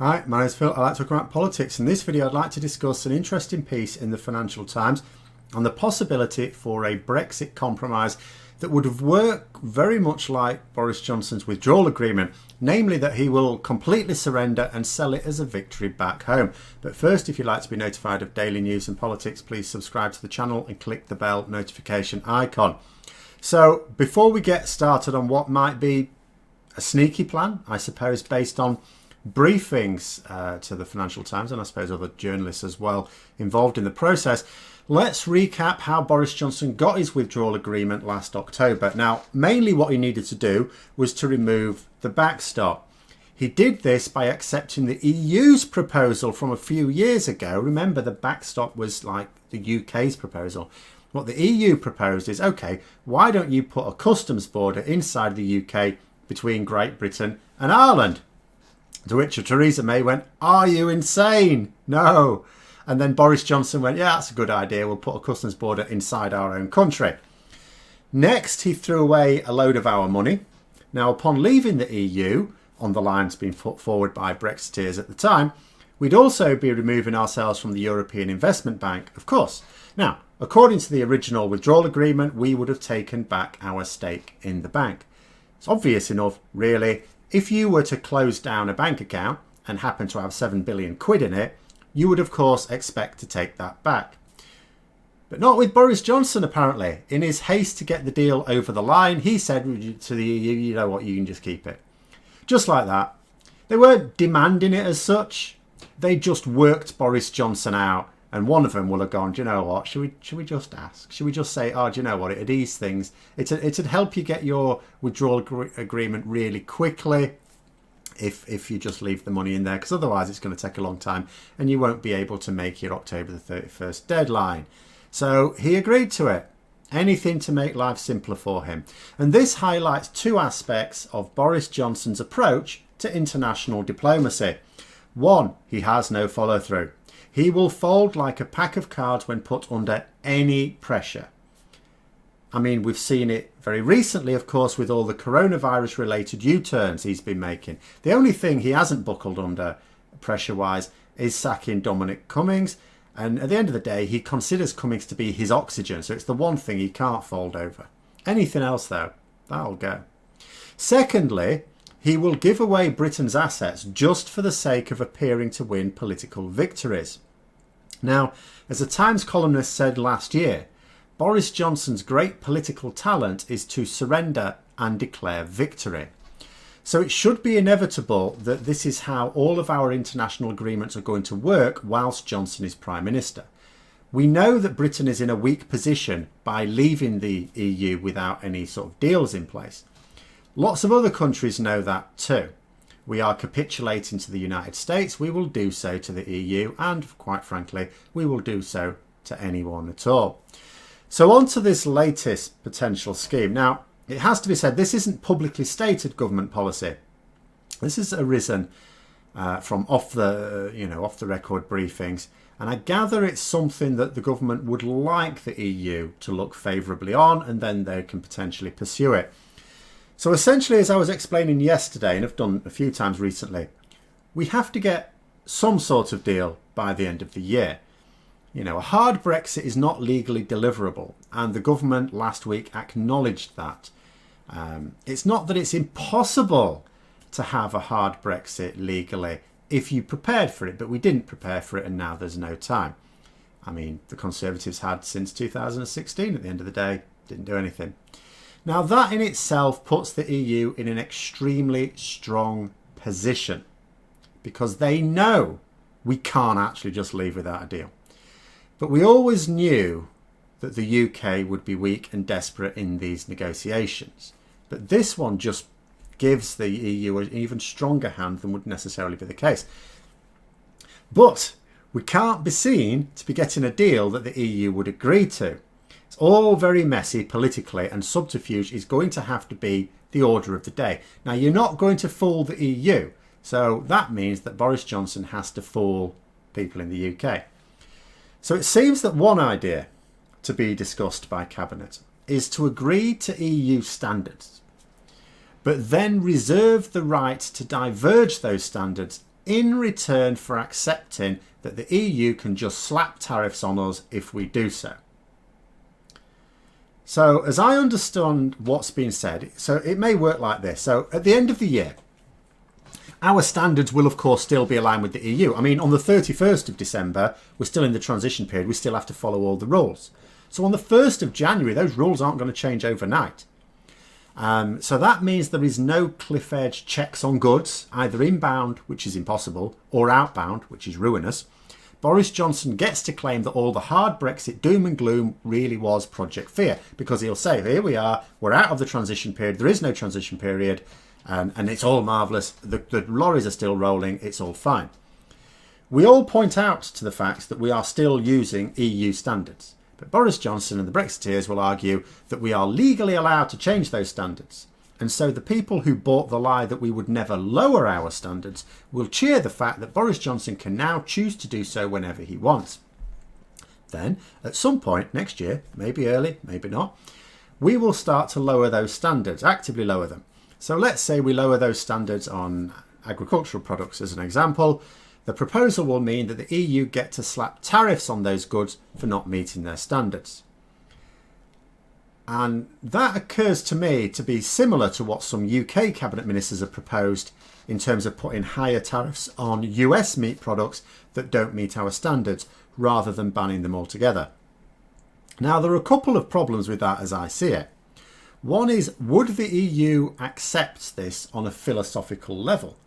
Hi, my name is Phil. I like to talk about politics. In this video, I'd like to discuss an interesting piece in the Financial Times on the possibility for a Brexit compromise that would have worked very much like Boris Johnson's withdrawal agreement, namely that he will completely surrender and sell it as a victory back home. But first, if you'd like to be notified of daily news and politics, please subscribe to the channel and click the bell notification icon. So before we get started on what might be a sneaky plan, I suppose, based on briefings to the Financial Times and I suppose other journalists as well involved in the process, let's recap how Boris Johnson got his withdrawal agreement last October. Now, mainly what he needed to do was to remove the backstop. He did this by accepting the EU's proposal from a few years ago. Remember, the backstop was like the UK's proposal. What the EU proposed is, okay, why don't you put a customs border inside the UK between Great Britain and Ireland? To which Theresa May went, are you insane? No. And then Boris Johnson went, yeah, that's a good idea. We'll put a customs border inside our own country. Next, he threw away a load of our money. Now, upon leaving the EU, on the lines being put forward by Brexiteers at the time, we'd also be removing ourselves from the European Investment Bank, of course. Now, according to the original withdrawal agreement, we would have taken back our stake in the bank. It's obvious enough, really. If you were to close down a bank account and happen to have 7 billion quid in it, you would of course expect to take that back. But not with Boris Johnson, apparently. In his haste to get the deal over the line, he said to the EU, you know what, you can just keep it. Just like that. They weren't demanding it as such. They just worked Boris Johnson out. And one of them will have gone, do you know what, should we just ask? Should we just say, oh, do you know what, it'd ease things. It'd help you get your withdrawal agreement really quickly if you just leave the money in there, because otherwise it's going to take a long time and you won't be able to make your October the 31st deadline. So he agreed to it. Anything to make life simpler for him. And this highlights two aspects of Boris Johnson's approach to international diplomacy. One, he has no follow-through. He will fold like a pack of cards when put under any pressure. I mean, we've seen it very recently, of course, with all the coronavirus-related U-turns he's been making. The only thing he hasn't buckled under pressure-wise is sacking Dominic Cummings. And at the end of the day, he considers Cummings to be his oxygen. So it's the one thing he can't fold over. Anything else, though, that'll go. Secondly, he will give away Britain's assets just for the sake of appearing to win political victories. Now, as a Times columnist said last year, Boris Johnson's great political talent is to surrender and declare victory. So it should be inevitable that this is how all of our international agreements are going to work whilst Johnson is Prime Minister. We know that Britain is in a weak position by leaving the EU without any sort of deals in place. Lots of other countries know that too. We are capitulating to the United States. We will do so to the EU and, quite frankly, we will do so to anyone at all. So on to this latest potential scheme. Now, it has to be said, this isn't publicly stated government policy. This has arisen from off the record briefings, and I gather it's something that the government would like the EU to look favourably on, and then they can potentially pursue it. So essentially, as I was explaining yesterday, and I've done a few times recently, we have to get some sort of deal by the end of the year. You know, a hard Brexit is not legally deliverable, and the government last week acknowledged that. It's not that it's impossible to have a hard Brexit legally if you prepared for it, but we didn't prepare for it and now there's no time. I mean, the Conservatives had since 2016 at the end of the day, didn't do anything. Now that in itself puts the EU in an extremely strong position because they know we can't actually just leave without a deal. But we always knew that the UK would be weak and desperate in these negotiations. But this one just gives the EU an even stronger hand than would necessarily be the case. But we can't be seen to be getting a deal that the EU would agree to. It's all very messy politically, and subterfuge is going to have to be the order of the day. Now, you're not going to fool the EU. So that means that Boris Johnson has to fool people in the UK. So it seems that one idea to be discussed by Cabinet is to agree to EU standards, but then reserve the right to diverge those standards in return for accepting that the EU can just slap tariffs on us if we do so. So as I understand what's been said, so it may work like this. So at the end of the year, our standards will of course still be aligned with the EU. I mean, on the 31st of December, we're still in the transition period. We still have to follow all the rules. So on the 1st of January, those rules aren't going to change overnight. So that means there is no cliff edge checks on goods, either inbound, which is impossible, or outbound, which is ruinous. Boris Johnson gets to claim that all the hard Brexit doom and gloom really was Project Fear, because he'll say, here we are, we're out of the transition period, there is no transition period, and it's all marvellous, the lorries are still rolling, it's all fine. We all point out to the fact that we are still using EU standards, but Boris Johnson and the Brexiteers will argue that we are legally allowed to change those standards. And so the people who bought the lie that we would never lower our standards will cheer the fact that Boris Johnson can now choose to do so whenever he wants. Then, at some point next year, maybe early, maybe not, we will start to lower those standards, actively lower them. So let's say we lower those standards on agricultural products as an example. The proposal will mean that the EU get to slap tariffs on those goods for not meeting their standards. And that occurs to me to be similar to what some UK cabinet ministers have proposed in terms of putting higher tariffs on US meat products that don't meet our standards, rather than banning them altogether. Now, there are a couple of problems with that as I see it. One is, would the EU accept this on a philosophical level?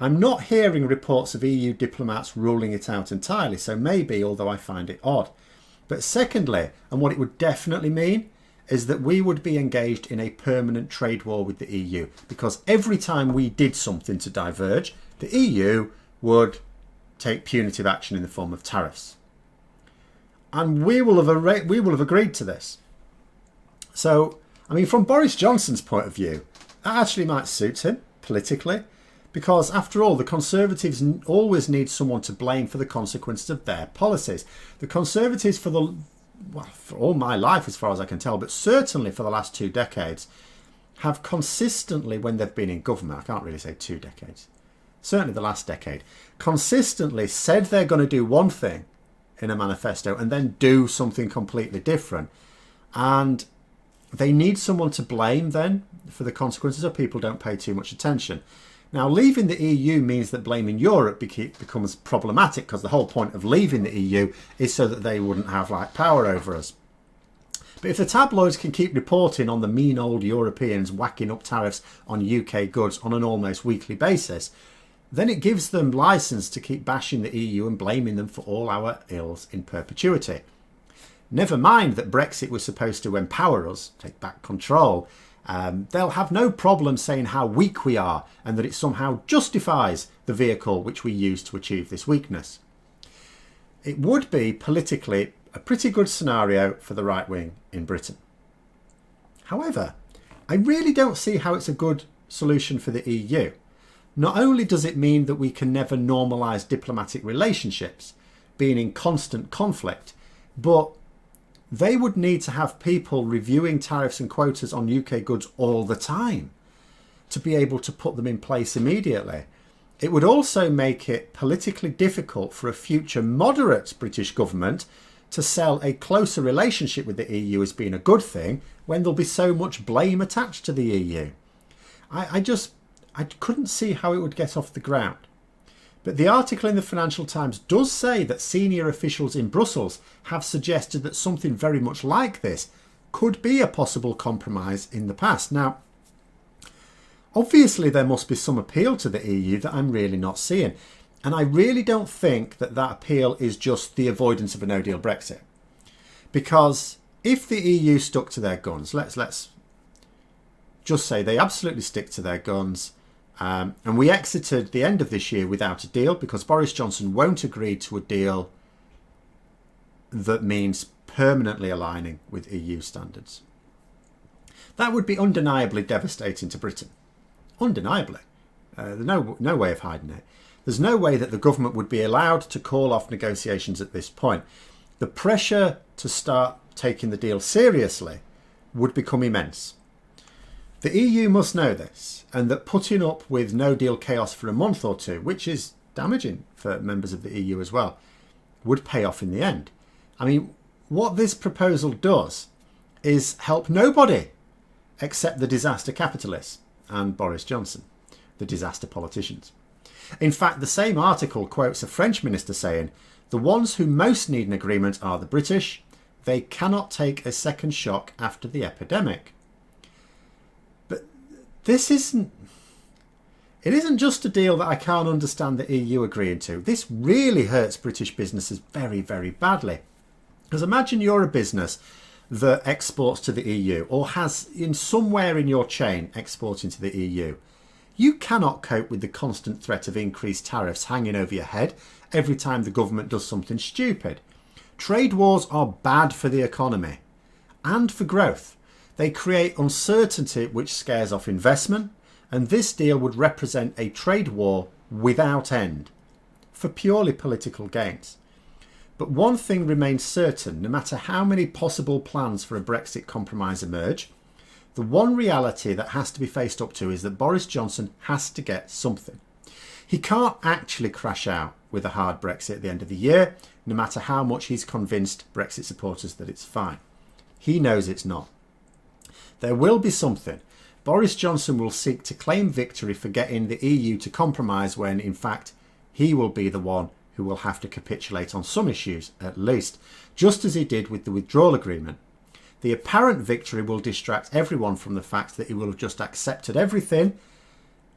I'm not hearing reports of EU diplomats ruling it out entirely, so maybe, although I find it odd. But secondly, and what it would definitely mean, is that we would be engaged in a permanent trade war with the EU, because every time we did something to diverge, the EU would take punitive action in the form of tariffs. And we will have agreed to this. So, I mean, from Boris Johnson's point of view, that actually might suit him politically, because after all, the Conservatives always need someone to blame for the consequences of their policies. The Conservatives for all my life, as far as I can tell, but certainly for the last 2 decades, have consistently, when they've been in government, I can't really say 2 decades, certainly the last decade, consistently said they're going to do one thing in a manifesto and then do something completely different. And they need someone to blame then for the consequences, so people don't pay too much attention. Now, leaving the EU means that blaming Europe becomes problematic, because the whole point of leaving the EU is so that they wouldn't have power over us. But if the tabloids can keep reporting on the mean old Europeans whacking up tariffs on UK goods on an almost weekly basis, then it gives them license to keep bashing the EU and blaming them for all our ills in perpetuity. Never mind that Brexit was supposed to empower us, take back control. They'll have no problem saying how weak we are and that it somehow justifies the vehicle which we use to achieve this weakness. It would be politically a pretty good scenario for the right wing in Britain. However, I really don't see how it's a good solution for the EU. Not only does it mean that we can never normalise diplomatic relationships, being in constant conflict, but they would need to have people reviewing tariffs and quotas on UK goods all the time to be able to put them in place immediately. It would also make it politically difficult for a future moderate British government to sell a closer relationship with the EU as being a good thing when there'll be so much blame attached to the EU. I couldn't see how it would get off the ground. But the article in the Financial Times does say that senior officials in Brussels have suggested that something very much like this could be a possible compromise in the past. Now, obviously there must be some appeal to the EU that I'm really not seeing. And I really don't think that appeal is just the avoidance of a no-deal Brexit. Because if the EU stuck to their guns, let's just say they absolutely stick to their guns, and we exited the end of this year without a deal because Boris Johnson won't agree to a deal that means permanently aligning with EU standards. That would be undeniably devastating to Britain. Undeniably. There's no way of hiding it. There's no way that the government would be allowed to call off negotiations at this point. The pressure to start taking the deal seriously would become immense. The EU must know this, and that putting up with no deal chaos for a month or two, which is damaging for members of the EU as well, would pay off in the end. I mean, what this proposal does is help nobody except the disaster capitalists and Boris Johnson, the disaster politicians. In fact, the same article quotes a French minister saying, "The ones who most need an agreement are the British. They cannot take a second shock after the epidemic." But this isn't just a deal that I can't understand the EU agreeing to. This really hurts British businesses very, very badly. Because imagine you're a business that exports to the EU or has in somewhere in your chain exporting to the EU. You cannot cope with the constant threat of increased tariffs hanging over your head every time the government does something stupid. Trade wars are bad for the economy and for growth. They create uncertainty which scares off investment, and this deal would represent a trade war without end for purely political gains. But one thing remains certain: no matter how many possible plans for a Brexit compromise emerge, the one reality that has to be faced up to is that Boris Johnson has to get something. He can't actually crash out with a hard Brexit at the end of the year, no matter how much he's convinced Brexit supporters that it's fine. He knows it's not. There will be something. Boris Johnson will seek to claim victory for getting the EU to compromise when, in fact, he will be the one who will have to capitulate on some issues, at least, just as he did with the withdrawal agreement. The apparent victory will distract everyone from the fact that he will have just accepted everything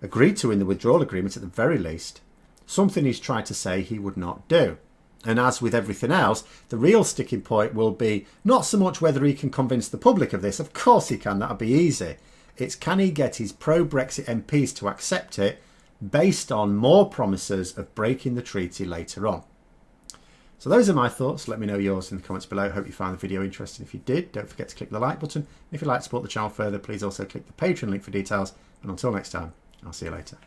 agreed to in the withdrawal agreement at the very least, something he's tried to say he would not do. And as with everything else, the real sticking point will be not so much whether he can convince the public of this. Of course he can, that'll be easy. It's can he get his pro-Brexit MPs to accept it based on more promises of breaking the treaty later on. So those are my thoughts. Let me know yours in the comments below. Hope you found the video interesting. If you did, don't forget to click the like button. If you'd like to support the channel further, please also click the Patreon link for details. And until next time, I'll see you later.